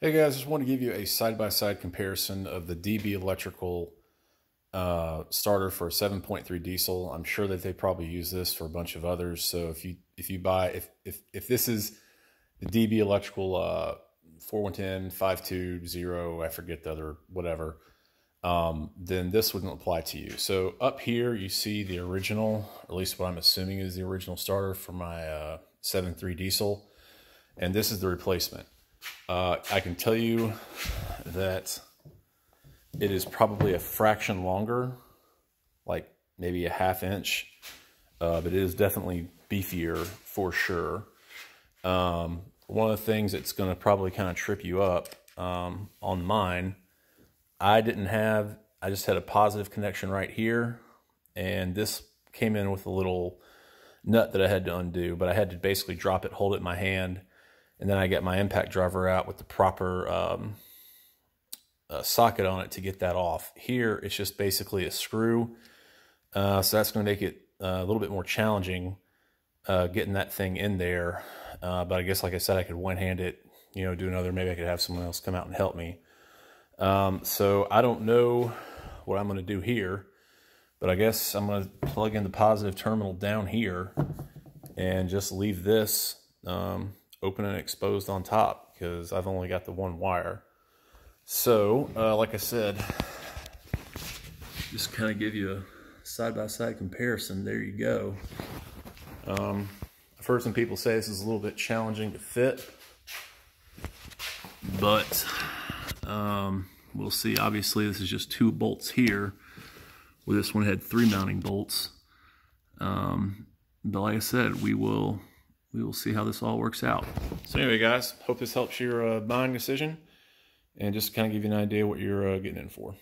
Hey guys, just want to give you a side-by-side comparison of the DB Electrical starter for a 7.3 diesel. I'm sure that they probably use this for a bunch of others. So if you buy if this is the DB Electrical 4110 520, I forget the other whatever, then this wouldn't apply to you. So up here you see the original, or at least what I'm assuming is the original starter for my 7.3 diesel, and this is the replacement. I can tell you that it is probably a fraction longer, like maybe a ½ inch, but it is definitely beefier for sure. One of the things that's going to probably kind of trip you up on mine, I just had a positive connection right here, and this came in with a little nut that I had to undo, but I had to basically drop it, hold it in my hand, and then I get my impact driver out with the proper socket on it to get that off. Here, it's just basically a screw. So that's going to make it a little bit more challenging getting that thing in there. But I guess, like I said, I could one-hand it, do another. Maybe I could have someone else come out and help me. So I don't know what I'm going to do here, but I guess I'm going to plug in the positive terminal down here and just leave this open and exposed on top, because I've only got the one wire. So like I said, just kind of give you a side-by-side comparison. There you go. I've heard some people say this is a little bit challenging to fit, but we'll see. Obviously this is just 2 bolts here, where this one had 3 mounting bolts. But like I said, we will see how this all works out. So anyway, guys, hope this helps your buying decision, and just kind of give you an idea what you're getting in for.